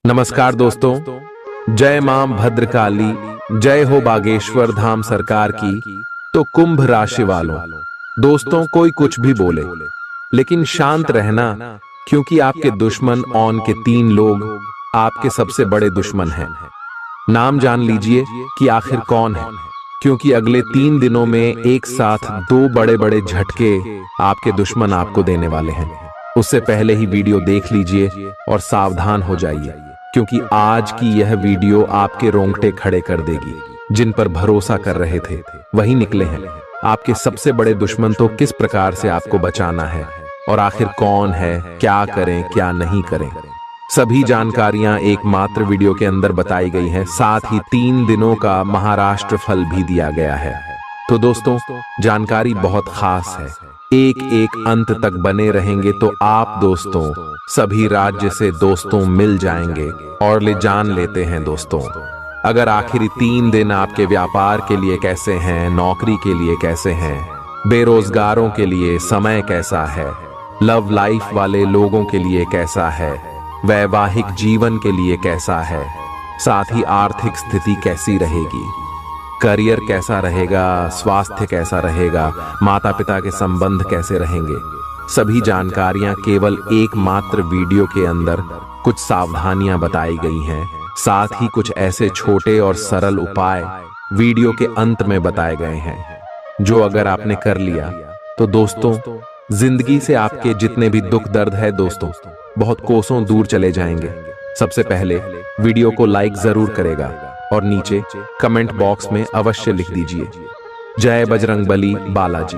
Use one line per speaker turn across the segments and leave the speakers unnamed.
नमस्कार दोस्तों, जय मां भद्रकाली, जय हो बागेश्वर धाम सरकार की। तो कुंभ राशि वालों, दोस्तों कोई कुछ भी बोले लेकिन शांत रहना, क्योंकि आपके दुश्मन ऑन के 3 लोग आपके सबसे बड़े दुश्मन हैं। नाम जान लीजिए कि आखिर कौन है, क्योंकि अगले 3 दिनों में एक साथ 2 बड़े बड़े झटके आपके दुश्मन आपको देने वाले हैं। उससे पहले ही वीडियो देख लीजिए और सावधान हो जाइए, क्योंकि आज की यह वीडियो आपके रोंगटे खड़े कर देगी। जिन पर भरोसा कर रहे थे वही निकले हैं आपके सबसे बड़े दुश्मन। तो किस प्रकार से आपको बचाना है और आखिर कौन है, क्या करें क्या नहीं करें, सभी जानकारियां एकमात्र वीडियो के अंदर बताई गई हैं। साथ ही 3 दिनों का महाराष्ट्र फल भी दिया गया है। तो दोस्तों जानकारी बहुत खास है, एक एक अंत तक बने रहेंगे तो आप दोस्तों सभी राज्य से दोस्तों मिल जाएंगे। और ले जान लेते हैं दोस्तों, अगर आखिरी 3 दिन आपके व्यापार के लिए कैसे हैं, नौकरी के लिए कैसे हैं, बेरोजगारों के लिए समय कैसा है, लव लाइफ वाले लोगों के लिए कैसा है, वैवाहिक जीवन के लिए कैसा है, साथ ही आर्थिक स्थिति कैसी रहेगी, करियर कैसा रहेगा, स्वास्थ्य कैसा रहेगा, माता पिता के संबंध कैसे रहेंगे, सभी जानकारियां केवल एकमात्र वीडियो के अंदर कुछ सावधानियां बताई गई हैं। साथ ही कुछ ऐसे छोटे और सरल उपाय वीडियो के अंत में बताए गए हैं, जो अगर आपने कर लिया तो दोस्तों जिंदगी से आपके जितने भी दुख दर्द है दोस्तों बहुत कोसों दूर चले जाएंगे। सबसे पहले वीडियो को लाइक जरूर करेगा और नीचे कमेंट बॉक्स में अवश्य लिख दीजिए जय बजरंगबली बालाजी।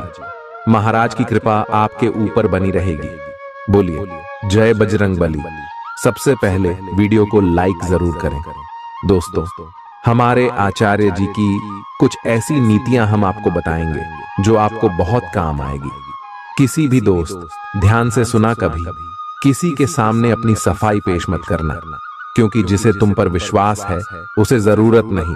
महाराज की कृपा आपके ऊपर बनी रहेगी। बोलिए जय बजरंगबली। सबसे पहले वीडियो को लाइक जरूर करें। दोस्तों हमारे आचार्य जी की कुछ ऐसी नीतियां हम आपको बताएंगे जो आपको बहुत काम आएगी। किसी भी दोस्त ध्यान से सुना, कभी किसी के सामने अपनी सफाई पेश मत करना, क्योंकि जिसे तुम पर विश्वास है उसे जरूरत नहीं,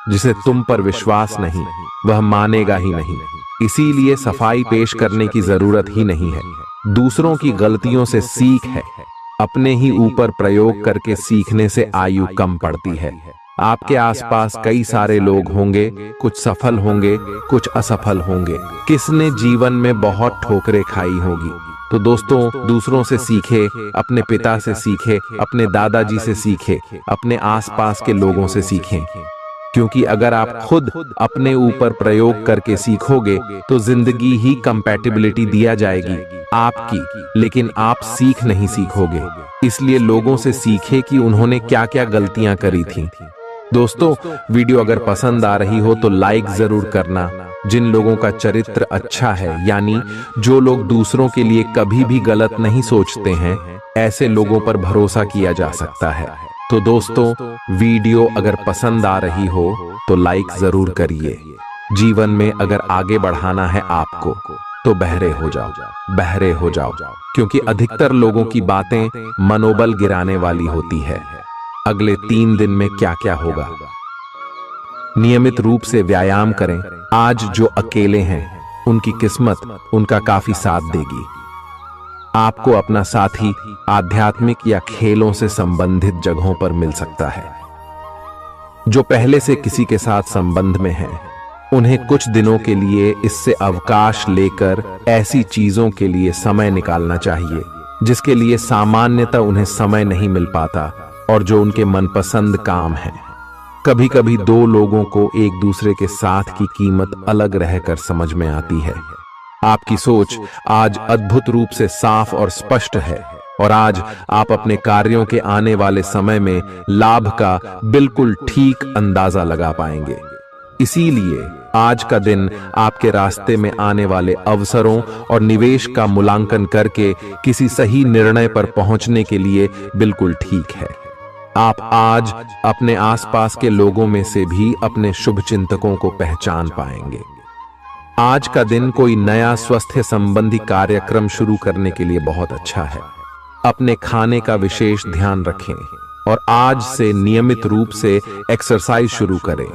जिसे तुम पर विश्वास नहीं वह मानेगा ही नहीं। इसीलिए सफाई पेश करने की जरूरत ही नहीं है। दूसरों की गलतियों से सीख है, अपने ही ऊपर प्रयोग करके सीखने से आयु कम पड़ती है। आपके आसपास कई सारे लोग होंगे, कुछ सफल होंगे कुछ असफल होंगे, किसने जीवन में बहुत ठोकरें खाई होगी। तो दोस्तों दूसरों से सीखे, अपने पिता से सीखे, अपने दादाजी से सीखे, अपने आसपास के लोगों से सीखें, क्योंकि अगर आप खुद अपने ऊपर प्रयोग करके सीखोगे तो जिंदगी ही कंपैटिबिलिटी दिया जाएगी आपकी, लेकिन आप सीख नहीं सीखोगे। इसलिए लोगों से सीखे कि उन्होंने क्या क्या गलतियां करी थी। दोस्तों वीडियो अगर पसंद आ रही हो तो लाइक जरूर करना। जिन लोगों का चरित्र अच्छा है, यानी जो लोग दूसरों के लिए कभी भी गलत नहीं सोचते हैं, ऐसे लोगों पर भरोसा किया जा सकता है। तो दोस्तों वीडियो अगर पसंद आ रही हो तो लाइक जरूर करिए। जीवन में अगर आगे बढ़ाना है आपको तो बहरे हो जाओ, बहरे हो जाओ, क्योंकि अधिकतर लोगों की बातें मनोबल गिराने वाली होती है। अगले 3 दिन में क्या क्या होगा, नियमित रूप से व्यायाम करें। आज जो अकेले हैं उनकी किस्मत उनका काफी साथ देगी। आपको अपना साथी आध्यात्मिक या खेलों से संबंधित जगहों पर मिल सकता है। जो पहले से किसी के साथ संबंध में हैं, उन्हें कुछ दिनों के लिए इससे अवकाश लेकर ऐसी चीजों के लिए समय निकालना चाहिए जिसके लिए सामान्यतः उन्हें समय नहीं मिल पाता और जो उनके मनपसंद काम है। कभी कभी 2 लोगों को एक दूसरे के साथ की कीमत अलग रहकर समझ में आती है। आपकी सोच आज अद्भुत रूप से साफ और स्पष्ट है और आज आप अपने कार्यों के आने वाले समय में लाभ का बिल्कुल ठीक अंदाजा लगा पाएंगे। इसीलिए आज का दिन आपके रास्ते में आने वाले अवसरों और निवेश का मूल्यांकन करके किसी सही निर्णय पर पहुंचने के लिए बिल्कुल ठीक है। आप आज अपने आसपास के लोगों में से भी अपने शुभ चिंतकों को पहचान पाएंगे। आज का दिन कोई नया स्वास्थ्य संबंधी कार्यक्रम शुरू करने के लिए बहुत अच्छा है। अपने खाने का विशेष ध्यान रखें और आज से नियमित रूप से एक्सरसाइज शुरू करें,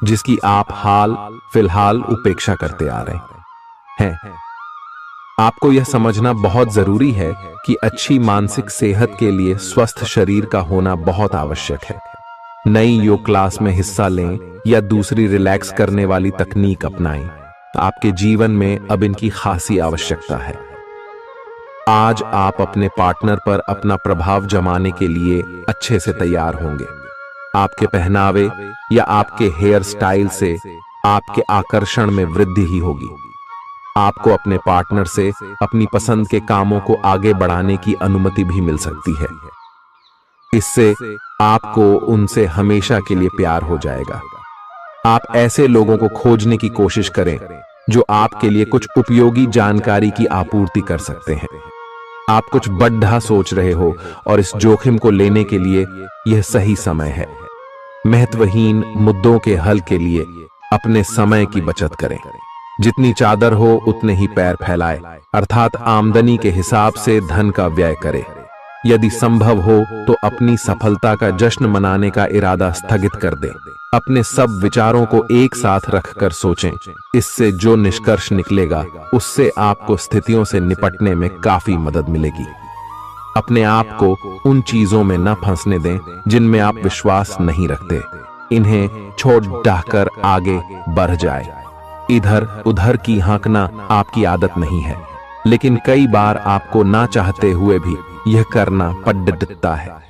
जिसकी आप हाल फिलहाल उपेक्षा करते आ रहे हैं। आपको यह समझना बहुत जरूरी है कि अच्छी मानसिक सेहत के लिए स्वस्थ शरीर का होना बहुत आवश्यक है। नई योग क्लास में हिस्सा लें या दूसरी रिलैक्स करने वाली तकनीक अपनाएं, आपके जीवन में अब इनकी खासी आवश्यकता है। आज आप अपने पार्टनर पर अपना प्रभाव जमाने के लिए अच्छे से तैयार होंगे। आपके पहनावे या आपके हेयर स्टाइल से आपके आकर्षण में वृद्धि ही होगी। आपको अपने पार्टनर से अपनी पसंद के कामों को आगे बढ़ाने की अनुमति भी मिल सकती है। इससे आपको उनसे हमेशा के लिए प्यार हो जाएगा। आप ऐसे लोगों को खोजने की कोशिश करें जो आपके लिए कुछ उपयोगी जानकारी की आपूर्ति कर सकते हैं। आप कुछ बड़ा सोच रहे हो और इस जोखिम को लेने के लिए यह सही समय है। महत्वहीन मुद्दों के हल के लिए अपने समय की बचत करें। जितनी चादर हो उतने ही पैर फैलाए, अर्थात आमदनी के हिसाब से धन का व्यय करें। यदि संभव हो तो अपनी सफलता का जश्न मनाने का इरादा स्थगित कर दें। अपने सब विचारों को एक साथ रखकर सोचें। इससे जो निष्कर्ष निकलेगा उससे आपको स्थितियों से निपटने में काफी मदद मिलेगी। अपने आप को उन चीजों में न फंसने दें जिनमें आप विश्वास नहीं रखते। इन्हें छोड़ डाहकर आगे बढ़ जाए। इधर उधर की हाँकना आपकी आदत नहीं है, लेकिन कई बार आपको ना चाहते हुए भी यह करना पड़ता है।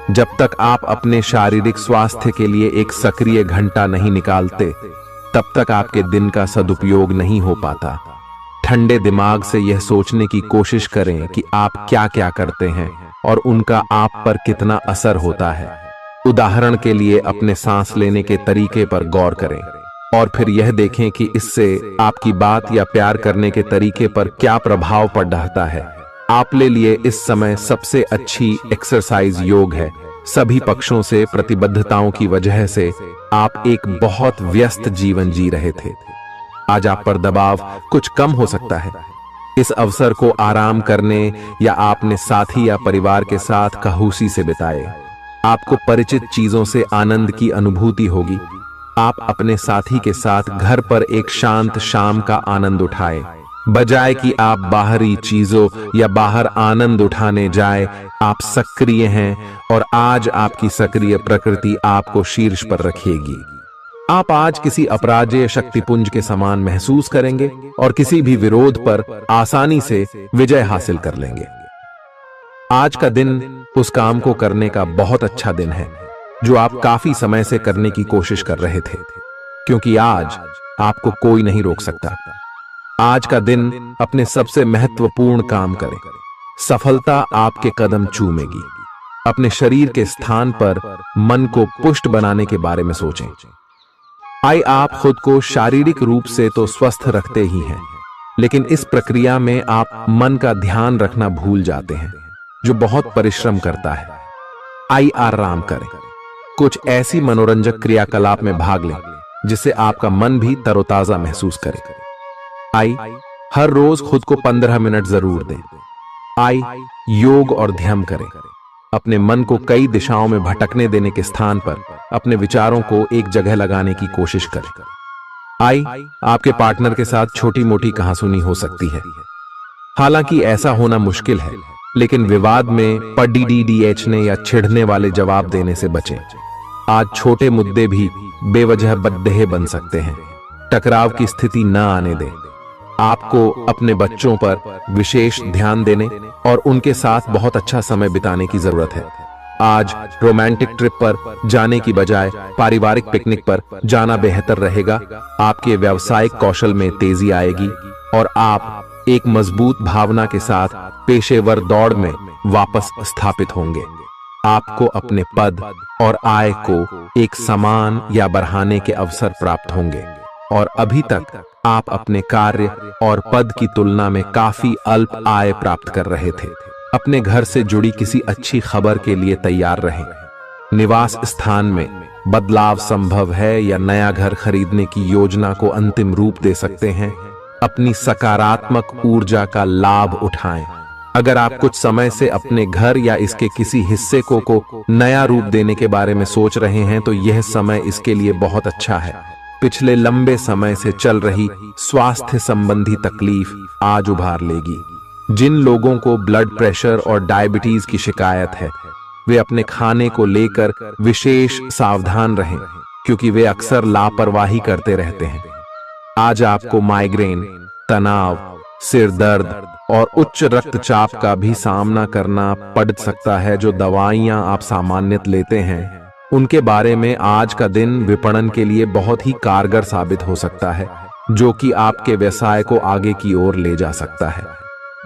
जब तक आप अपने शारीरिक स्वास्थ्य के लिए एक सक्रिय घंटा नहीं निकालते, तब तक आपके दिन का सदुपयोग नहीं हो पाता। ठंडे दिमाग से यह सोचने की कोशिश करें कि आप क्या क्या करते हैं और उनका आप पर कितना असर होता है। उदाहरण के लिए अपने सांस लेने के तरीके पर गौर करें और फिर यह देखें कि इससे आपकी बात या प्यार करने के तरीके पर क्या प्रभाव पड़ रहा है। आपके लिए इस समय सबसे अच्छी एक्सरसाइज योग है। सभी पक्षों से प्रतिबद्धताओं की वजह से आप एक बहुत व्यस्त जीवन जी रहे थे। आज आप पर दबाव कुछ कम हो सकता है। इस अवसर को आराम करने या अपने साथी या परिवार के साथ खहूसी से बिताए। आपको परिचित चीजों से आनंद की अनुभूति होगी। आप अपने साथी के साथ घर पर एक शांत शाम का आनंद उठाएं, बजाय कि आप बाहरी चीजों या बाहर आनंद उठाने जाए। आप सक्रिय हैं और आज आपकी सक्रिय प्रकृति आपको शीर्ष पर रखेगी। आप आज किसी अपराजेय शक्तिपुंज के समान महसूस करेंगे और किसी भी विरोध पर आसानी से विजय हासिल कर लेंगे। आज का दिन उस काम को करने का बहुत अच्छा दिन है जो आप काफी समय से करने की कोशिश कर रहे थे, क्योंकि आज आपको कोई नहीं रोक सकता। आज का दिन अपने सबसे महत्वपूर्ण काम करें। सफलता आपके कदम चूमेगी। अपने शरीर के स्थान पर मन को पुष्ट बनाने के बारे में सोचें। आप खुद को शारीरिक रूप से तो स्वस्थ रखते ही हैं, लेकिन इस प्रक्रिया में आप मन का ध्यान रखना भूल जाते हैं, जो बहुत परिश्रम करता है। आराम करें। कुछ ऐसी मनोरंजक क्रियाकलाप में भाग लें जिससे आपका मन भी तरोताजा महसूस करे। हर रोज खुद को 15 मिनट जरूर दें। योग और ध्यान करें। अपने मन को कई दिशाओं में भटकने देने के स्थान पर अपने विचारों को एक जगह लगाने की कोशिश करें। आपके पार्टनर के साथ छोटी मोटी कहासुनी हो सकती है। हालांकि ऐसा होना मुश्किल है, लेकिन विवाद में पढ़ने या छिड़ने वाले जवाब देने से बचें। आज छोटे मुद्दे भी बेवजह बद्देह बन सकते हैं। टकराव की स्थिति न आने दें। आपको अपने बच्चों पर विशेष ध्यान देने और उनके साथ बहुत अच्छा समय बिताने की जरूरत है। आज रोमांटिक ट्रिप पर जाने की बजाय पारिवारिक पिकनिक पर जाना बेहतर रहेगा। आपके व्यावसायिक कौशल में तेजी आएगी और आप एक मजबूत भावना के साथ पेशेवर दौड़ में वापस स्थापित होंगे। आपको अपने पद और आय को एक समान या बढ़ाने के अवसर प्राप्त होंगे और अभी तक आप अपने कार्य और पद की तुलना में काफी अल्प आय प्राप्त कर रहे थे। अपने घर से जुड़ी किसी अच्छी खबर के लिए तैयार रहें। निवास स्थान में बदलाव संभव है या नया घर खरीदने की योजना को अंतिम रूप दे सकते हैं। अपनी सकारात्मक ऊर्जा का लाभ उठाएं। अगर आप कुछ समय से अपने घर या इसके किसी हिस्से को नया रूप देने के बारे में सोच रहे हैं तो यह समय इसके लिए बहुत अच्छा है। पिछले लंबे समय से चल रही स्वास्थ्य संबंधी तकलीफ आज उभार लेगी। जिन लोगों को ब्लड प्रेशर और डायबिटीज की शिकायत है, वे अपने खाने को लेकर विशेष सावधान रहें, क्योंकि वे अक्सर लापरवाही करते रहते हैं। आज आपको माइग्रेन, तनाव, सिर दर्द और उच्च रक्तचाप का भी सामना करना पड़ सकता है। जो दवाइयां आप सामान्यतः लेते हैं, उनके बारे में आज का दिन विपणन के लिए बहुत ही कारगर साबित हो सकता है, जो कि आपके व्यवसाय को आगे की ओर ले जा सकता है।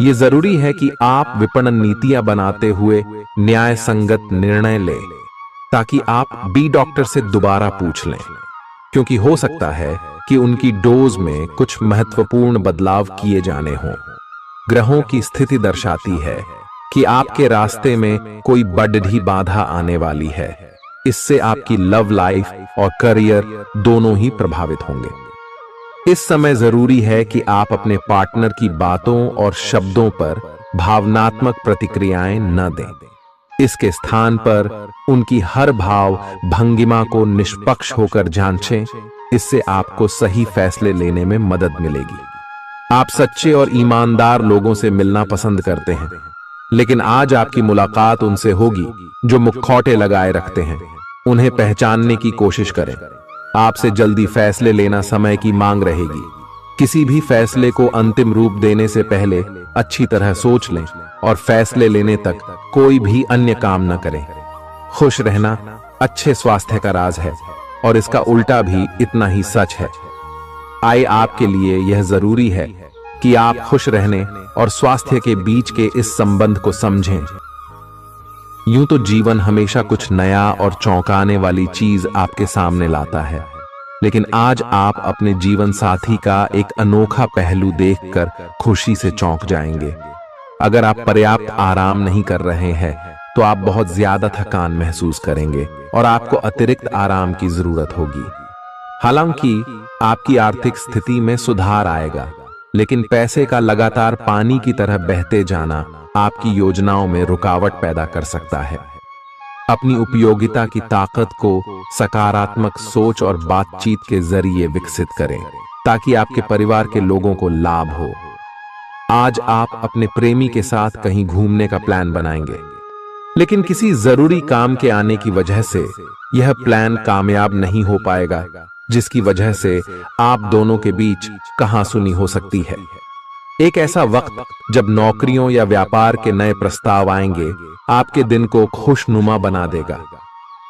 ये जरूरी है कि आप विपणन नीतियां बनाते हुए न्याय संगत निर्णय लें, ताकि आप बी डॉक्टर से दोबारा पूछ लें, क्योंकि हो सकता है कि उनकी डोज में कुछ महत्वपूर्ण बदलाव किए जाने हों। ग्रहों की स्थिति दर्शाती है कि आपके रास्ते में कोई बड़ी बाधा आने वाली है। इससे आपकी लव लाइफ और करियर दोनों ही प्रभावित होंगे। इस समय जरूरी है कि आप अपने पार्टनर की बातों और शब्दों पर भावनात्मक प्रतिक्रियाएं न दें। इसके स्थान पर उनकी हर भाव भंगिमा को निष्पक्ष होकर जांचें। इससे आपको सही फैसले लेने में मदद मिलेगी। आप सच्चे और ईमानदार लोगों से मिलना पसंद करते हैं, लेकिन आज आपकी मुलाकात उनसे होगी जो मुखौटे लगाए रखते हैं। उन्हें पहचानने की कोशिश करें। आपसे जल्दी फैसले लेना समय की मांग रहेगी। किसी भी फैसले को अंतिम रूप देने से पहले अच्छी तरह सोच लें और फैसले लेने तक कोई भी अन्य काम न करें। खुश रहना अच्छे स्वास्थ्य का राज है, और इसका उल्टा भी इतना ही सच है। आए आपके लिए यह जरूरी है कि आप खुश रहने और स्वास्थ्य के बीच के इस संबंध को समझें। यूं तो जीवन हमेशा कुछ नया और चौंकाने वाली चीज आपके सामने लाता है, लेकिन आज आप अपने जीवन साथी का एक अनोखा पहलू देखकर खुशी से चौंक जाएंगे। अगर आप पर्याप्त आराम नहीं कर रहे हैं, तो आप बहुत ज्यादा थकान महसूस करेंगे और आपको अतिरिक्त आराम की जरूरत होगी। हालांकि आपकी आर्थिक स्थिति में सुधार आएगा, लेकिन पैसे का लगातार पानी की तरह बहते जाना आपकी योजनाओं में रुकावट पैदा कर सकता है। अपनी उपयोगिता की ताकत को सकारात्मक सोच और बातचीत के जरिए विकसित करें, ताकि आपके परिवार के लोगों को लाभ हो। आज आप अपने प्रेमी के साथ कहीं घूमने का प्लान बनाएंगे, लेकिन किसी जरूरी काम के आने की वजह से यह प्लान कामयाब नहीं हो पाएगा, जिसकी वजह से आप दोनों के बीच कहासुनी हो सकती है। एक ऐसा वक्त जब नौकरियों या व्यापार के नए प्रस्ताव आएंगे, आपके दिन को खुशनुमा बना देगा।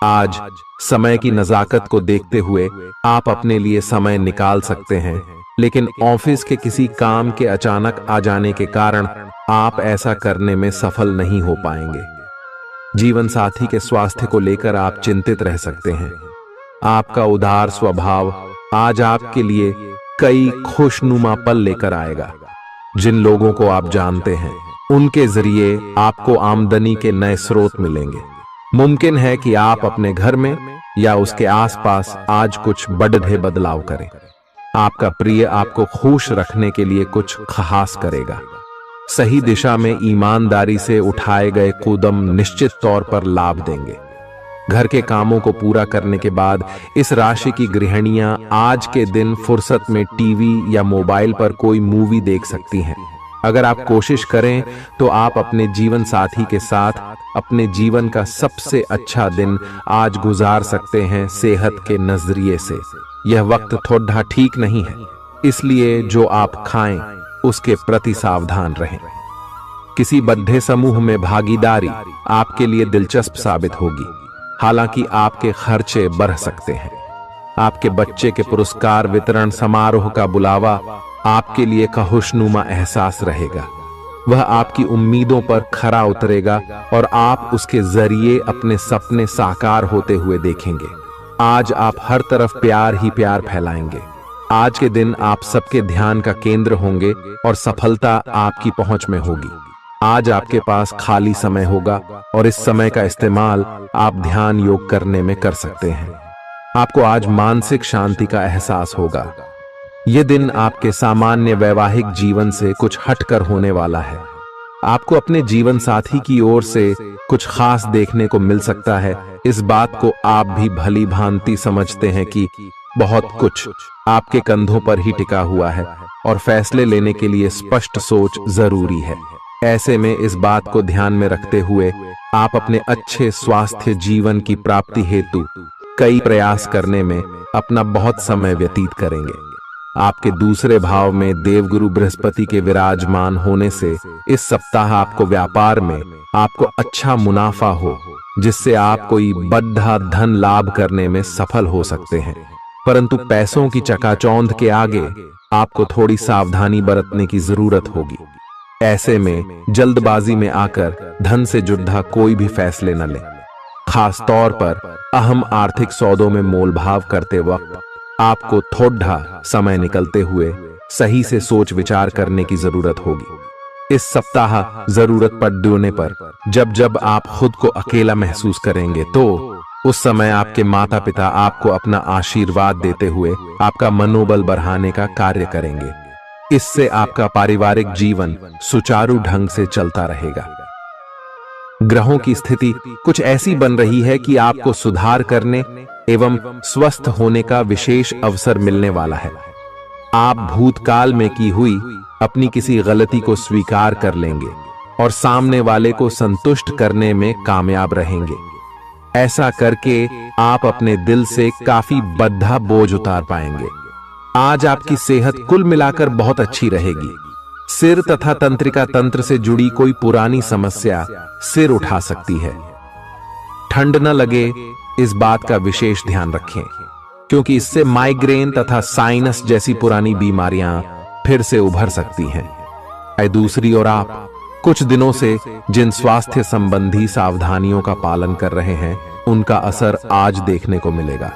आज समय की नजाकत को देखते हुए आप अपने लिए समय निकाल सकते हैं, लेकिन ऑफिस के किसी काम के अचानक आ जाने के कारण आप ऐसा करने में सफल नहीं हो पाएंगे। जीवन साथी के स्वास्थ्य को लेकर आप चिंतित रह सकते हैं। आपका उदार स्वभाव आज आपके लिए कई खुशनुमा पल लेकर आएगा। जिन लोगों को आप जानते हैं, उनके जरिए आपको आमदनी के नए स्रोत मिलेंगे। मुमकिन है कि आप अपने घर में या उसके आसपास आज कुछ बड़े बदलाव करें। आपका प्रिय आपको खुश रखने के लिए कुछ खास करेगा। सही दिशा में ईमानदारी से उठाए गए कदम निश्चित तौर पर लाभ देंगे। घर के कामों को पूरा करने के बाद इस राशि की गृहिणियां आज के दिन फुर्सत में टीवी या मोबाइल पर कोई मूवी देख सकती हैं। अगर आप कोशिश करें तो आप अपने जीवन साथी के साथ अपने जीवन का सबसे अच्छा दिन आज गुजार सकते हैं। सेहत के नजरिए से यह वक्त थोड़ा ठीक नहीं है, इसलिए जो आप खाएं उसके प्रति सावधान रहें। किसी बद्ध समूह में भागीदारी आपके लिए दिलचस्प साबित होगी, हालांकि आपके खर्चे बढ़ सकते हैं। आपके बच्चे के पुरस्कार वितरण समारोह का बुलावा आपके लिए खुशनुमा एहसास रहेगा। वह आपकी उम्मीदों पर खरा उतरेगा और आप उसके जरिए अपने सपने साकार होते हुए देखेंगे। आज आप हर तरफ प्यार ही प्यार फैलाएंगे। आज के दिन आप सबके ध्यान का केंद्र होंगे और सफलता आपकी पहुंच में होगी। आज आपके पास खाली समय होगा और इस समय का इस्तेमाल आप ध्यान योग करने में कर सकते हैं। आपको आज मानसिक शांति का एहसास होगा। यह दिन आपके सामान्य वैवाहिक जीवन से कुछ हटकर होने वाला है। आपको अपने जीवन साथी की ओर से कुछ खास देखने को मिल सकता है। इस बात को आप भी भली भांति समझते हैं कि बहुत कुछ आपके कंधों पर ही टिका हुआ है और फैसले लेने के लिए स्पष्ट सोच जरूरी है। ऐसे में इस बात को ध्यान में रखते हुए आप अपने अच्छे स्वास्थ्य जीवन की प्राप्ति हेतु कई प्रयास करने में अपना बहुत समय व्यतीत करेंगे। आपके दूसरे भाव में देवगुरु बृहस्पति के विराजमान होने से इस सप्ताह आपको व्यापार में आपको अच्छा मुनाफा हो, जिससे आप कोई बड़ा धन लाभ करने में सफल हो सकते हैं। परंतु पैसों की चकाचौंध के आगे आपको थोड़ी सावधानी बरतने की जरूरत होगी। ऐसे में जल्दबाजी में आकर धन से जुड़ा कोई भी फैसले न लें। खास तौर पर अहम आर्थिक सौदों में मोलभाव करते वक्त आपको थोड़ा समय निकलते हुए सही से सोच विचार करने की जरूरत होगी। इस सप्ताह जरूरत पड़ने पर जब जब आप खुद को अकेला महसूस करेंगे तो उस समय आपके माता पिता आपको अपना आशीर्वाद देते हुए आपका मनोबल बढ़ाने का कार्य करेंगे। इससे आपका पारिवारिक जीवन सुचारू ढंग से चलता रहेगा। ग्रहों की स्थिति कुछ ऐसी बन रही है कि आपको सुधार करने एवं स्वस्थ होने का विशेष अवसर मिलने वाला है। आप भूतकाल में की हुई अपनी किसी गलती को स्वीकार कर लेंगे और सामने वाले को संतुष्ट करने में कामयाब रहेंगे। ऐसा करके आप अपने दिल से काफी बड़ा बोझ उतार पाएंगे। आज आपकी सेहत कुल मिलाकर बहुत अच्छी रहेगी। सिर तथा तंत्रिका तंत्र से जुड़ी कोई पुरानी समस्या सिर उठा सकती है। ठंड न लगे इस बात का विशेष ध्यान रखें, क्योंकि इससे माइग्रेन तथा साइनस जैसी पुरानी बीमारियां फिर से उभर सकती हैं। दूसरी ओर आप कुछ दिनों से जिन स्वास्थ्य संबंधी सावधानियों का पालन कर रहे हैं, उनका असर आज देखने को मिलेगा।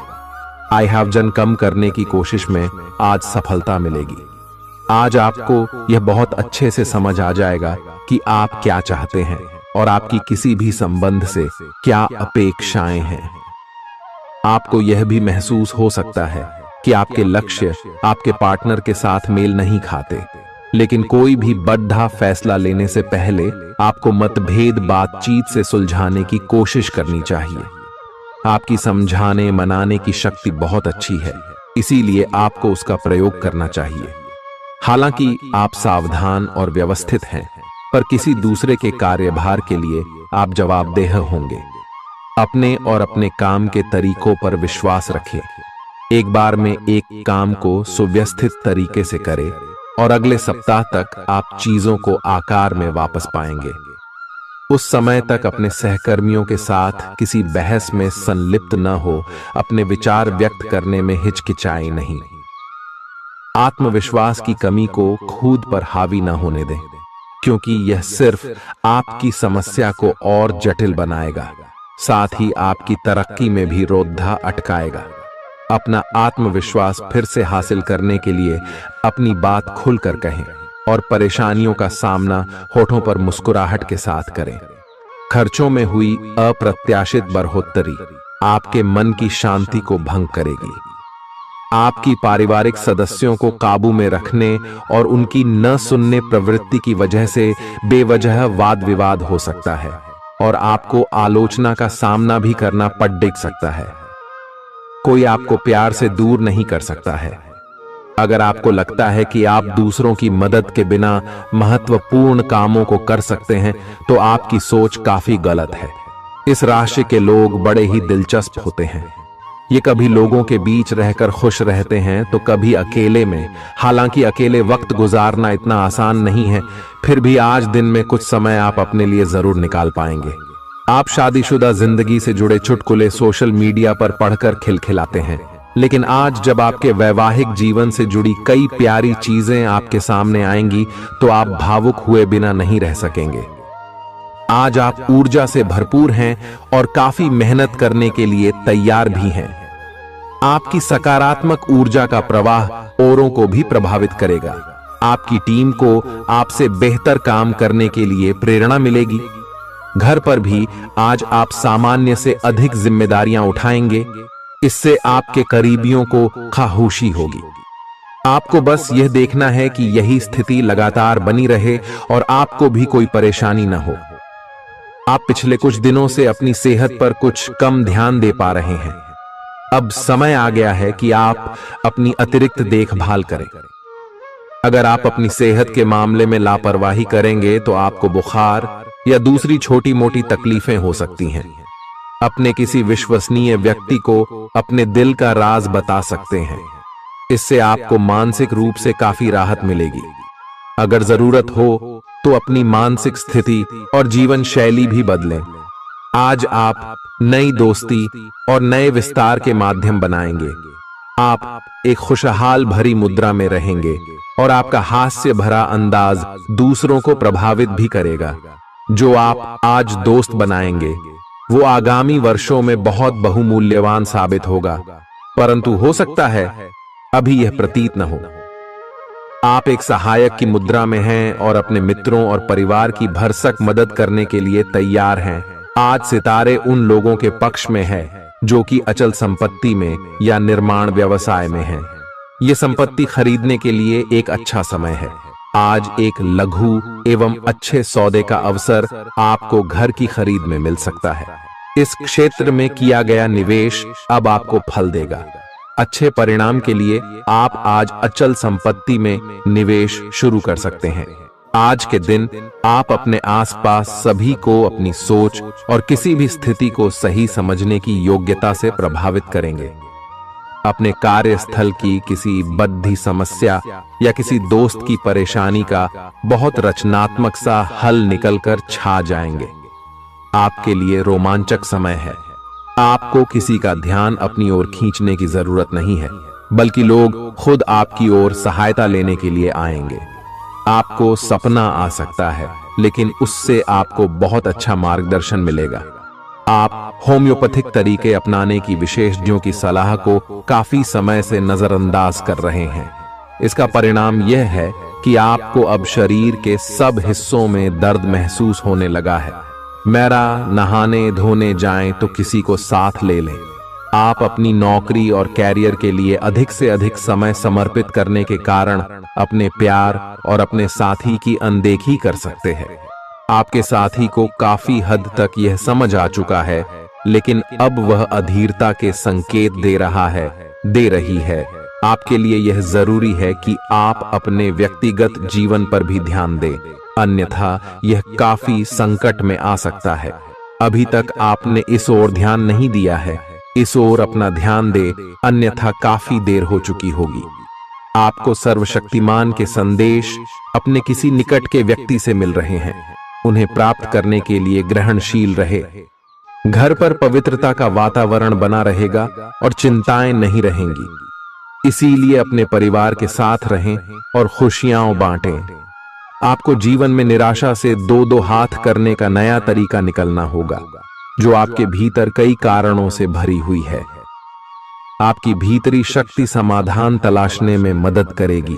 आई वजन कम करने की कोशिश में आज सफलता मिलेगी। आज आपको यह बहुत अच्छे से समझ आ जाएगा कि आप क्या चाहते हैं और आपकी किसी भी संबंध से क्या अपेक्षाएं हैं। आपको यह भी महसूस हो सकता है कि आपके लक्ष्य आपके पार्टनर के साथ मेल नहीं खाते, लेकिन कोई भी बड़ा फैसला लेने से पहले आपको मतभेद बातचीत से सुलझाने की कोशिश करनी चाहिए। आपकी समझाने मनाने की शक्ति बहुत अच्छी है, इसीलिए आपको उसका प्रयोग करना चाहिए। हालांकि आप सावधान और व्यवस्थित हैं, पर किसी दूसरे के कार्यभार के लिए आप जवाबदेह होंगे। अपने और अपने काम के तरीकों पर विश्वास रखें। एक बार में एक काम को सुव्यवस्थित तरीके से करें और अगले सप्ताह तक आप चीजों को आकार में वापस पाएंगे। उस समय तक अपने सहकर्मियों के साथ किसी बहस में संलिप्त न हो, अपने विचार व्यक्त करने में हिचकिचाएं नहीं। आत्मविश्वास की कमी को खुद पर हावी न होने दें, क्योंकि यह सिर्फ आपकी समस्या को और जटिल बनाएगा, साथ ही आपकी तरक्की में भी रोधा अटकाएगा। अपना आत्मविश्वास फिर से हासिल करने के लिए अपनी बात खुलकर कहें और परेशानियों का सामना होठों पर मुस्कुराहट के साथ करें। खर्चों में हुई अप्रत्याशित बढ़ोतरी आपके मन की शांति को भंग करेगी। आपकी पारिवारिक सदस्यों को काबू में रखने और उनकी न सुनने प्रवृत्ति की वजह से बेवजह वाद विवाद हो सकता है और आपको आलोचना का सामना भी करना पड़ सकता है। कोई आपको प्यार से दूर नहीं कर सकता है। अगर आपको लगता है कि आप दूसरों की मदद के बिना महत्वपूर्ण कामों को कर सकते हैं, तो आपकी सोच काफी गलत है। इस राशि के लोग बड़े ही दिलचस्प होते हैं। ये कभी लोगों के बीच रहकर खुश रहते हैं तो कभी अकेले में। हालांकि अकेले वक्त गुजारना इतना आसान नहीं है, फिर भी आज दिन में कुछ समय आप अपने लिए जरूर निकाल पाएंगे। आप शादीशुदा जिंदगी से जुड़े चुटकुले सोशल मीडिया पर पढ़कर खिलखिलाते हैं, लेकिन आज जब आपके वैवाहिक जीवन से जुड़ी कई प्यारी चीजें आपके सामने आएंगी तो आप भावुक हुए बिना नहीं रह सकेंगे। आज आप ऊर्जा से भरपूर हैं और काफी मेहनत करने के लिए तैयार भी हैं। आपकी सकारात्मक ऊर्जा का प्रवाह औरों को भी प्रभावित करेगा। आपकी टीम को आपसे बेहतर काम करने के लिए प्रेरणा मिलेगी। घर पर भी आज आप सामान्य से अधिक जिम्मेदारियां उठाएंगे। इससे आपके करीबियों को खामोशी होगी। आपको बस यह देखना है कि यही स्थिति लगातार बनी रहे और आपको भी कोई परेशानी न हो। आप पिछले कुछ दिनों से अपनी सेहत पर कुछ कम ध्यान दे पा रहे हैं। अब समय आ गया है कि आप अपनी अतिरिक्त देखभाल करें। अगर आप अपनी सेहत के मामले में लापरवाही करेंगे तो आपको बुखार या दूसरी छोटी मोटी तकलीफें हो सकती हैं। अपने किसी विश्वसनीय व्यक्ति को अपने दिल का राज बता सकते हैं। इससे आपको मानसिक रूप से काफी राहत मिलेगी। अगर जरूरत हो तो अपनी मानसिक स्थिति और जीवन शैली भी बदलें। आज आप नई दोस्ती और नए विस्तार के माध्यम बनाएंगे। आप एक खुशहाल भरी मुद्रा में रहेंगे और आपका हास्य भरा अंदाज दूसरों को प्रभावित भी करेगा। जो आप आज दोस्त बनाएंगे वो आगामी वर्षों में बहुत बहुमूल्यवान साबित होगा, परंतु हो सकता है अभी यह प्रतीत न हो। आप एक सहायक की मुद्रा में हैं और अपने मित्रों और परिवार की भरसक मदद करने के लिए तैयार हैं। आज सितारे उन लोगों के पक्ष में है जो कि अचल संपत्ति में या निर्माण व्यवसाय में हैं। ये संपत्ति खरीदने के लिए एक अच्छा समय है। आज एक लघु एवं अच्छे सौदे का अवसर आपको घर की खरीद में मिल सकता है। इस क्षेत्र में किया गया निवेश अब आपको फल देगा। अच्छे परिणाम के लिए आप आज अचल संपत्ति में निवेश शुरू कर सकते हैं। आज के दिन आप अपने आसपास सभी को अपनी सोच और किसी भी स्थिति को सही समझने की योग्यता से प्रभावित करेंगे। अपने कार्यस्थल की किसी बद्धी समस्या या किसी दोस्त की परेशानी का बहुत रचनात्मक सा हल निकलकर छा जाएंगे। आपके लिए रोमांचक समय है। आपको किसी का ध्यान अपनी ओर खींचने की जरूरत नहीं है, बल्कि लोग खुद आपकी ओर सहायता लेने के लिए आएंगे। आपको सपना आ सकता है, लेकिन उससे आपको बहुत अच्छा मार्गदर्शन मिलेगा। आप होम्योपैथिक तरीके अपनाने की विशेषज्ञों की सलाह को काफी समय से नजरअंदाज कर रहे हैं। इसका परिणाम यह है कि आपको अब शरीर के सब हिस्सों में दर्द महसूस होने लगा है। मेरा नहाने धोने जाएं तो किसी को साथ ले लें। आप अपनी नौकरी और कैरियर के लिए अधिक से अधिक समय समर्पित करने के कारण अपने प्यार और अपने साथी की अनदेखी कर सकते हैं। आपके साथी को काफी हद तक यह समझ आ चुका है, लेकिन अब वह अधीरता के संकेत दे रही है। आपके लिए यह जरूरी है कि आप अपने व्यक्तिगत जीवन पर भी ध्यान दें, अन्यथा यह काफी संकट में आ सकता है। अभी तक आपने इस ओर ध्यान नहीं दिया है। इस ओर अपना ध्यान दे, अन्यथा काफी देर हो चुकी होगी। आपको सर्वशक्तिमान के संदेश अपने किसी निकट के व्यक्ति से मिल रहे हैं। उन्हें प्राप्त करने के लिए ग्रहणशील रहे। घर पर पवित्रता का वातावरण बना रहेगा और चिंताएं नहीं रहेंगी। इसीलिए अपने परिवार के साथ रहें और खुशियां बांटें। आपको जीवन में निराशा से दो हाथ करने का नया तरीका निकलना होगा, जो आपके भीतर कई कारणों से भरी हुई है। आपकी भीतरी शक्ति समाधान तलाशने में मदद करेगी।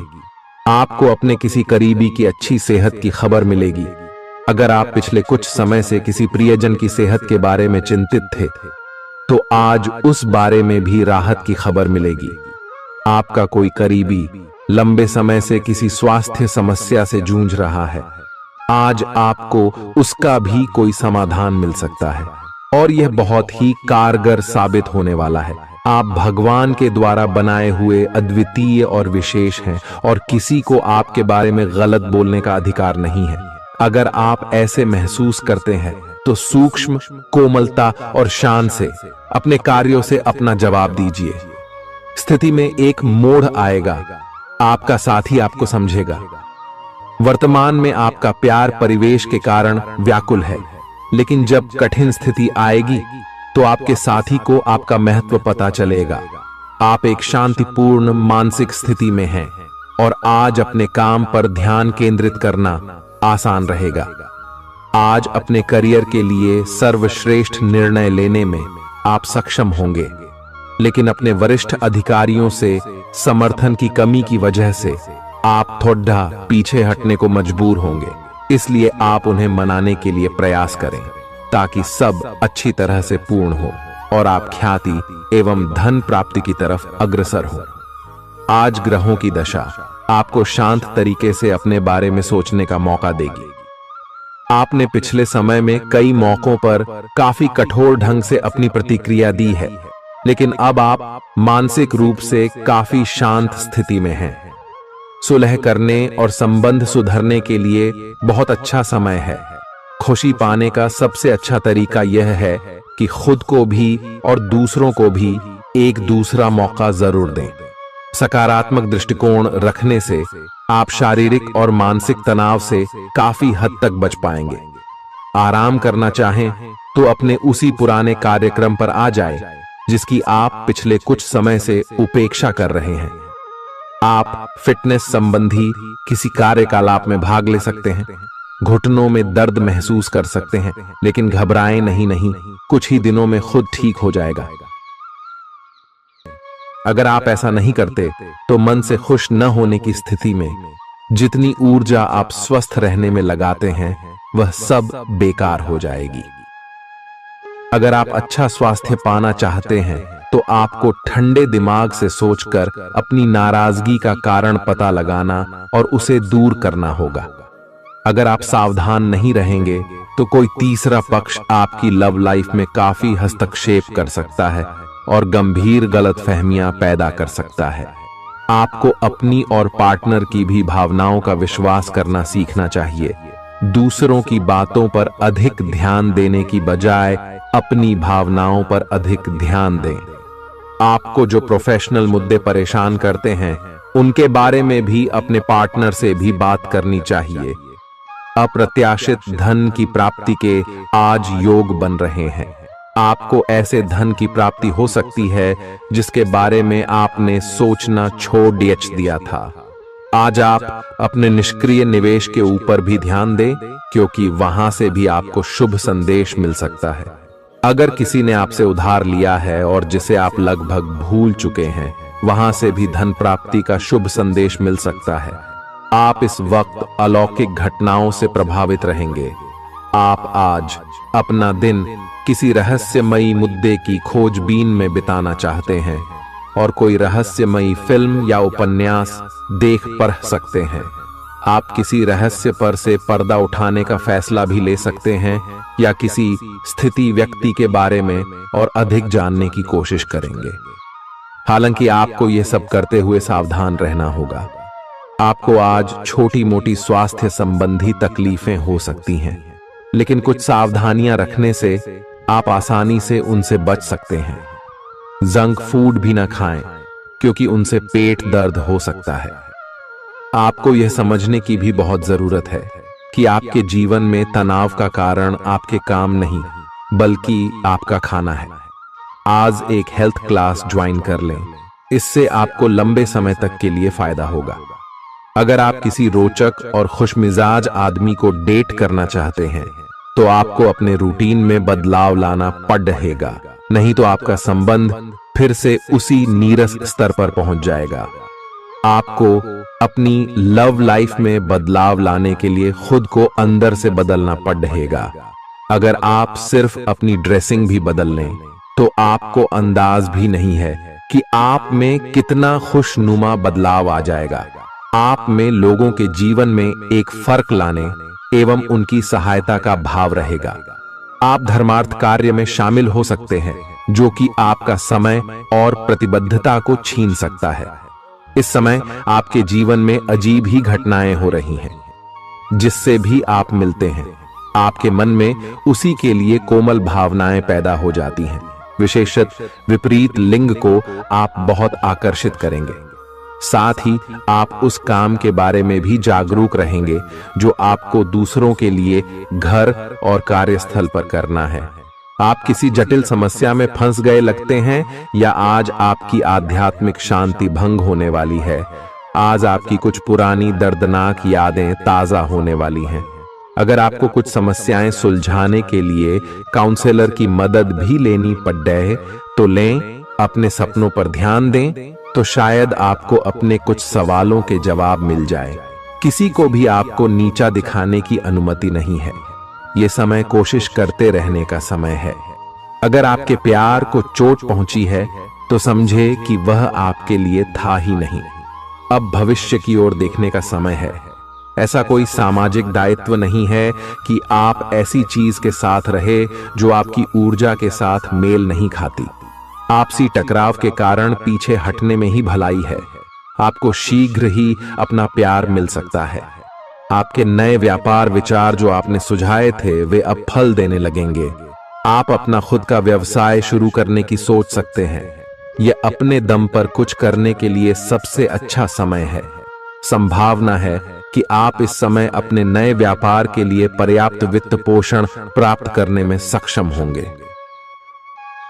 आपको अपने किसी करीबी की अच्छी सेहत की खबर मिलेगी। अगर आप पिछले कुछ समय से किसी प्रियजन की सेहत के बारे में चिंतित थे, तो आज उस बारे में भी राहत की खबर मिलेगी। आपका कोई करीबी लंबे समय से किसी स्वास्थ्य समस्या से जूझ रहा है। आज आपको उसका भी कोई समाधान मिल सकता है और यह बहुत ही कारगर साबित होने वाला है। आप भगवान के द्वारा बनाए हुए अद्वितीय और विशेष हैं और किसी को आपके बारे में गलत बोलने का अधिकार नहीं है। अगर आप ऐसे महसूस करते हैं तो सूक्ष्म, कोमलता और शान से अपने कार्यों से अपना जवाब दीजिए। स्थिति में एक मोड़ आएगा। आपका साथी आपको समझेगा। वर्तमान में आपका प्यार परिवेश के कारण व्याकुल है, लेकिन जब कठिन स्थिति आएगी तो आपके साथी को आपका महत्व पता चलेगा। आप एक शांतिपूर्ण मानसिक स्थिति में हैं और आज अपने काम पर ध्यान केंद्रित करना आसान रहेगा। आज अपने करियर के लिए सर्वश्रेष्ठ निर्णय लेने में आप सक्षम होंगे, लेकिन अपने वरिष्ठ अधिकारियों से समर्थन की कमी की वजह से आप थोड़ा पीछे हटने को मजबूर होंगे। इसलिए आप उन्हें मनाने के लिए प्रयास करें ताकि सब अच्छी तरह से पूर्ण हो और आप ख्याति एवं धन प्राप्ति की तरफ अग्रसर हो। आज ग्रहों की दशा आपको शांत तरीके से अपने बारे में सोचने का मौका देगी। आपने पिछले समय में कई मौकों पर काफी कठोर ढंग से अपनी प्रतिक्रिया दी है, लेकिन अब आप मानसिक रूप से काफी शांत स्थिति में हैं। सुलह करने और संबंध सुधरने के लिए बहुत अच्छा समय है। खुशी पाने का सबसे अच्छा तरीका यह है कि खुद को भी और दूसरों को भी एक दूसरा मौका जरूर दें। सकारात्मक दृष्टिकोण रखने से आप शारीरिक और मानसिक तनाव से काफी हद तक बच पाएंगे। आराम करना चाहें तो अपने उसी पुराने कार्यक्रम पर आ जाए जिसकी आप पिछले कुछ समय से उपेक्षा कर रहे हैं। आप फिटनेस संबंधी किसी कार्यकलाप में भाग ले सकते हैं। घुटनों में दर्द महसूस कर सकते हैं, लेकिन घबराएं नहीं, कुछ ही दिनों में खुद ठीक हो जाएगा। अगर आप ऐसा नहीं करते तो मन से खुश न होने की स्थिति में जितनी ऊर्जा आप स्वस्थ रहने में लगाते हैं वह सब बेकार हो जाएगी। अगर आप अच्छा स्वास्थ्य पाना चाहते हैं तो आपको ठंडे दिमाग से सोचकर अपनी नाराजगी का कारण पता लगाना और उसे दूर करना होगा। अगर आप सावधान नहीं रहेंगे तो कोई तीसरा पक्ष आपकी लव लाइफ में काफी हस्तक्षेप कर सकता है और गंभीर गलतफहमियां पैदा कर सकता है। आपको अपनी और पार्टनर की भी भावनाओं का विश्वास करना सीखना चाहिए। दूसरों की बातों पर अधिक ध्यान देने की बजाय अपनी भावनाओं पर अधिक ध्यान दें। आपको जो प्रोफेशनल मुद्दे परेशान करते हैं उनके बारे में भी अपने पार्टनर से भी बात करनी चाहिए। अप्रत्याशित धन की प्राप्ति के आज योग बन रहे हैं। आपको ऐसे धन की प्राप्ति हो सकती है जिसके बारे में आपने सोचना छोड़ दिया था। आज आप अपने निष्क्रिय निवेश के ऊपर भी ध्यान दें, क्योंकि वहां से भी आपको शुभ संदेश मिल सकता है। अगर किसी ने आपसे उधार लिया है और जिसे आप लगभग भूल चुके हैं, वहां से भी धन प्राप्ति का शुभ संदेश मिल सकता है। आप इस वक्त अलौकिक घटनाओं से प्रभावित रहेंगे। आप आज अपना दिन किसी रहस्यमयी मुद्दे की खोजबीन में बिताना चाहते हैं और कोई रहस्यमयी फिल्म या उपन्यास देख पढ़ सकते हैं। आप किसी रहस्य पर से पर्दा उठाने का फैसला भी ले सकते हैं या किसी स्थिति व्यक्ति के बारे में और अधिक जानने की कोशिश करेंगे। हालांकि आपको यह सब करते हुए सावधान रहना होगा। आपको आज छोटी मोटी स्वास्थ्य संबंधी तकलीफें हो सकती हैं, लेकिन कुछ सावधानियां रखने से आप आसानी से उनसे बच सकते हैं। जंक फूड भी ना खाएं, क्योंकि उनसे पेट दर्द हो सकता है। आपको यह समझने की भी बहुत जरूरत है कि आपके जीवन में तनाव का कारण आपके काम नहीं, बल्कि आपका खाना है। आज एक हेल्थ क्लास ज्वाइन कर लें, इससे आपको लंबे समय तक के लिए फायदा होगा। अगर आप किसी रोचक और खुशमिजाज आदमी को डेट करना चाहते हैं तो आपको अपने रूटीन में बदलाव लाना पड़ेगा, नहीं तो आपका संबंध फिर से उसी नीरस स्तर पर पहुंच जाएगा। आपको अपनी लव लाइफ में बदलाव लाने के लिए खुद को अंदर से बदलना पड़ेगा। अगर आप सिर्फ अपनी ड्रेसिंग भी बदल लें तो आपको अंदाज भी नहीं है कि आप में कितना खुशनुमा बदलाव आ जाएगा। आप में लोगों के जीवन में एक फर्क लाने एवं उनकी सहायता का भाव रहेगा। आप धर्मार्थ कार्य में शामिल हो सकते हैं, जो कि आपका समय और प्रतिबद्धता को छीन सकता है। इस समय आपके जीवन में अजीब ही घटनाएं हो रही हैं। जिससे भी आप मिलते हैं, आपके मन में उसी के लिए कोमल भावनाएं पैदा हो जाती हैं। विशेषतः विपरीत लिंग को आप बहुत आकर्षित करेंगे। साथ ही आप उस काम के बारे में भी जागरूक रहेंगे जो आपको दूसरों के लिए घर और कार्यस्थल पर करना है। आप किसी जटिल समस्या में फंस गए लगते हैं या आज आपकी आध्यात्मिक शांति भंग होने वाली है। आज आपकी कुछ पुरानी दर्दनाक यादें ताजा होने वाली हैं। अगर आपको कुछ समस्याएं सुलझाने के लिए काउंसलर की मदद भी लेनी पड़े तो लें। अपने सपनों पर ध्यान दें तो शायद आपको अपने कुछ सवालों के जवाब मिल जाए। किसी को भी आपको नीचा दिखाने की अनुमति नहीं है। ये समय कोशिश करते रहने का समय है। अगर आपके प्यार को चोट पहुंची है तो समझे कि वह आपके लिए था ही नहीं। अब भविष्य की ओर देखने का समय है। ऐसा कोई सामाजिक दायित्व नहीं है कि आप ऐसी चीज के साथ रहे जो आपकी ऊर्जा के साथ मेल नहीं खाती। आपसी टकराव के कारण पीछे हटने में ही भलाई है। आपको शीघ्र ही अपना प्यार मिल सकता है। आपके नए व्यापार विचार जो आपने सुझाए थे वे अब फल देने लगेंगे। आप अपना खुद का व्यवसाय शुरू करने की सोच सकते हैं। यह अपने दम पर कुछ करने के लिए सबसे अच्छा समय है। संभावना है कि आप इस समय अपने नए व्यापार के लिए पर्याप्त वित्त पोषण प्राप्त करने में सक्षम होंगे।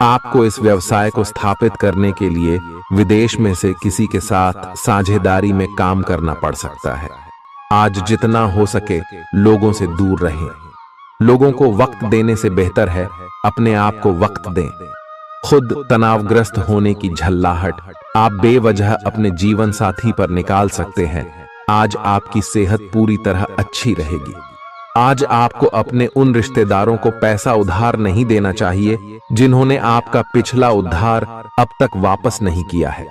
आपको इस व्यवसाय को स्थापित करने के लिए विदेश में से किसी के साथ साझेदारी में काम करना पड़ सकता है। आज जितना हो सके लोगों से दूर रहें। लोगों को वक्त देने से बेहतर है अपने आप को वक्त दें। खुद तनावग्रस्त होने की झल्लाहट आप बेवजह अपने जीवन साथी पर निकाल सकते हैं। आज आपकी सेहत पूरी तरह अच्छी रहेगी। आज आपको अपने उन रिश्तेदारों को पैसा उधार नहीं देना चाहिए जिन्होंने आपका पिछला उधार अब तक वापस नहीं किया है।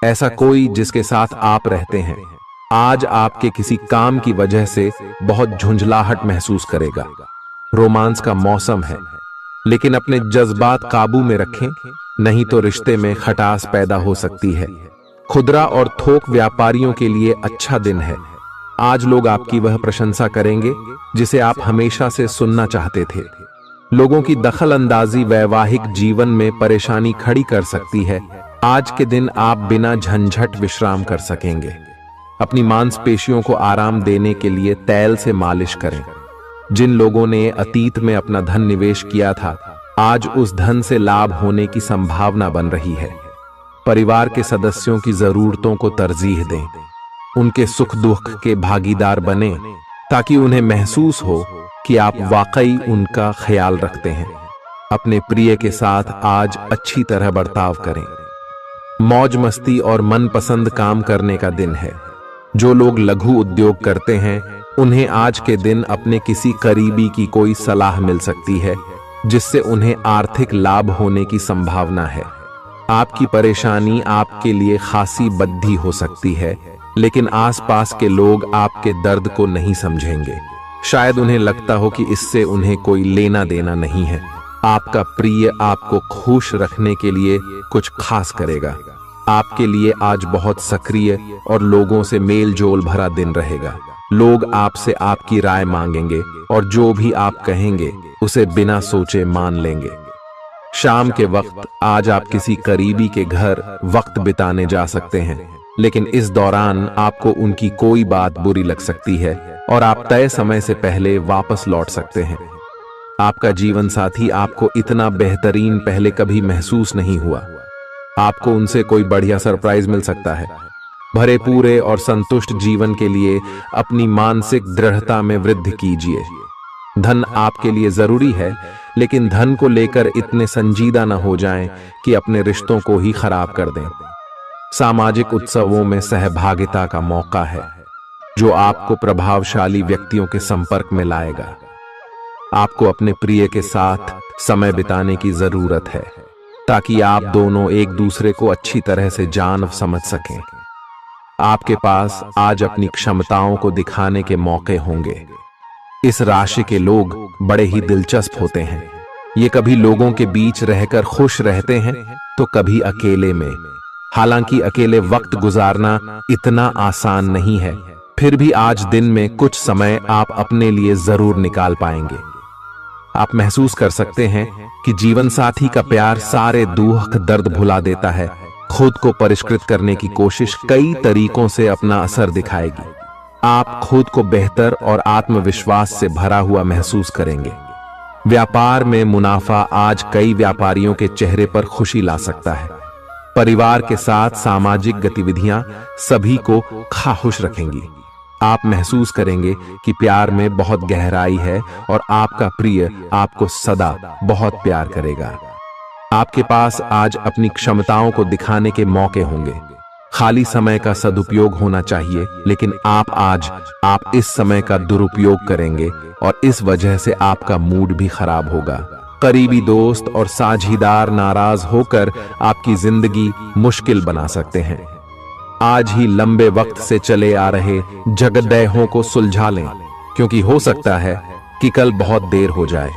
ऐसा कोई जिसके साथ आप रहते हैं आज आपके किसी काम की वजह से बहुत झुंझलाहट महसूस करेगा। रोमांस का मौसम है, लेकिन अपने जज्बात काबू में रखें, नहीं तो रिश्ते में खटास पैदा हो सकती है। खुदरा और थोक व्यापारियों के लिए अच्छा दिन है। आज लोग आपकी वह प्रशंसा करेंगे जिसे आप हमेशा से सुनना चाहते थे। लोगों की दखल अंदाजी वैवाहिक जीवन में परेशानी खड़ी कर सकती है। आज के दिन आप बिना झंझट विश्राम कर सकेंगे। अपनी मांसपेशियों को आराम देने के लिए तेल से मालिश करें। जिन लोगों ने अतीत में अपना धन निवेश किया था आज उस धन से लाभ होने की संभावना बन रही है। परिवार के सदस्यों की जरूरतों को तरजीह दें। उनके सुख दुख के भागीदार बने ताकि उन्हें महसूस हो कि आप वाकई उनका ख्याल रखते हैं। अपने प्रिय के साथ आज अच्छी तरह बर्ताव करें। मौज मस्ती और मनपसंद काम करने का दिन है। जो लोग लघु उद्योग करते हैं उन्हें आज के दिन अपने किसी करीबी की कोई सलाह मिल सकती है जिससे उन्हें आर्थिक लाभ होने की संभावना है। आपकी परेशानी आपके लिए खासी बद्धी हो सकती है, लेकिन आसपास के लोग आपके दर्द को नहीं समझेंगे। शायद उन्हें लगता हो कि इससे उन्हें कोई लेना देना नहीं है। आपका प्रिय आपको खुश रखने के लिए कुछ खास करेगा। आपके लिए आज बहुत सक्रिय और लोगों से मेल जोल भरा दिन रहेगा। लोग आपसे आपकी राय मांगेंगे और जो भी आप कहेंगे उसे बिना सोचे मान लेंगे। शाम के वक्त आज आप किसी करीबी के घर वक्त बिताने जा सकते हैं, लेकिन इस दौरान आपको उनकी कोई बात बुरी लग सकती है और आप तय समय से पहले वापस लौट सकते हैं। आपका जीवन साथी आपको इतना बेहतरीन पहले कभी महसूस नहीं हुआ। आपको उनसे कोई बढ़िया सरप्राइज मिल सकता है। भरे पूरे और संतुष्ट जीवन के लिए अपनी मानसिक दृढ़ता में वृद्धि कीजिए। धन आपके लिए जरूरी है, लेकिन धन को लेकर इतने संजीदा न हो जाएं कि अपने रिश्तों को ही खराब कर दें। सामाजिक उत्सवों में सहभागिता का मौका है जो आपको प्रभावशाली व्यक्तियों के संपर्क में लाएगा। आपको अपने प्रिय के साथ समय बिताने की जरूरत है ताकि आप दोनों एक दूसरे को अच्छी तरह से जान समझ सकें। आपके पास आज अपनी क्षमताओं को दिखाने के मौके होंगे। इस राशि के लोग बड़े ही दिलचस्प होते हैं। ये कभी लोगों के बीच रहकर खुश रहते हैं तो कभी अकेले में। हालांकि अकेले वक्त गुजारना इतना आसान नहीं है, फिर भी आज दिन में कुछ समय आप अपने लिए जरूर निकाल पाएंगे। आप महसूस कर सकते हैं कि जीवन साथी का प्यार सारे दुख दर्द भुला देता है। खुद को परिष्कृत करने की कोशिश कई तरीकों से अपना असर दिखाएगी। आप खुद को बेहतर और आत्मविश्वास से भरा हुआ महसूस करेंगे। व्यापार में मुनाफा आज कई व्यापारियों के चेहरे पर खुशी ला सकता है। परिवार के साथ सामाजिक गतिविधियां सभी को खुश रखेंगी। आप महसूस करेंगे कि प्यार में बहुत गहराई है और आपका प्रिय आपको सदा बहुत प्यार करेगा। आपके पास आज अपनी क्षमताओं को दिखाने के मौके होंगे। खाली समय का सदुपयोग होना चाहिए, लेकिन आप इस समय का दुरुपयोग करेंगे और इस वजह से आपका मूड भी खराब होगा। करीबी दोस्त और साझीदार नाराज होकर आपकी जिंदगी मुश्किल बना सकते हैं। आज ही लंबे वक्त से चले आ रहे जगदेहों को सुलझा लें, क्योंकि हो सकता है कि कल बहुत देर हो जाए।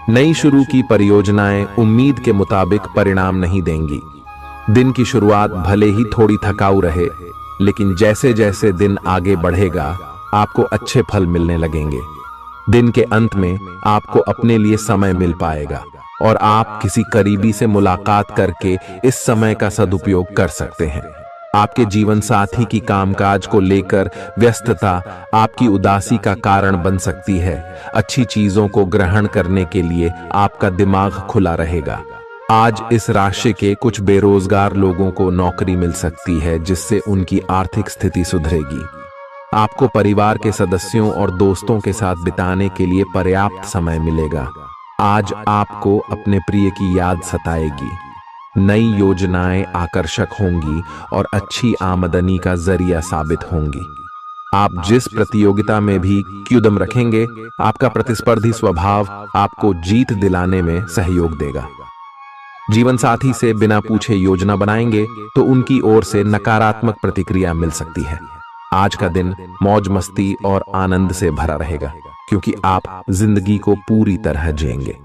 नई शुरू की परियोजनाएं उम्मीद के मुताबिक परिणाम नहीं देंगी। दिन की शुरुआत भले ही थोड़ी थकाऊ रहे, लेकिन जैसे जैसे दिन आगे बढ़ेगा आपको अच्छे फल मिलने लगेंगे। दिन के अंत में आपको अपने लिए समय मिल पाएगा और आप किसी करीबी से मुलाकात करके इस समय का सदुपयोग कर सकते हैं। आपके जीवन साथी की कामकाज को लेकर व्यस्तता आपकी उदासी का कारण बन सकती है। अच्छी चीजों को ग्रहण करने के लिए आपका दिमाग खुला रहेगा। आज इस राशि के कुछ बेरोजगार लोगों को नौकरी मिल सकती है, जिससे उनकी आर्थिक स्थिति सुधरेगी। आपको परिवार के सदस्यों और दोस्तों के साथ बिताने के लिए पर्याप्त समय मिलेगा। आज आपको अपने प्रिय की याद सताएगी। नई योजनाएं आकर्षक होंगी और अच्छी आमदनी का जरिया साबित होंगी। आप जिस प्रतियोगिता में भी कदम रखेंगे, आपका प्रतिस्पर्धी स्वभाव आपको जीत दिलाने में सहयोग देगा। जीवन साथी से बिना पूछे योजना बनाएंगे तो उनकी ओर से नकारात्मक प्रतिक्रिया मिल सकती है। आज का दिन मौज मस्ती और आनंद से भरा रहेगा, क्योंकि आप जिंदगी को पूरी तरह जिएंगे।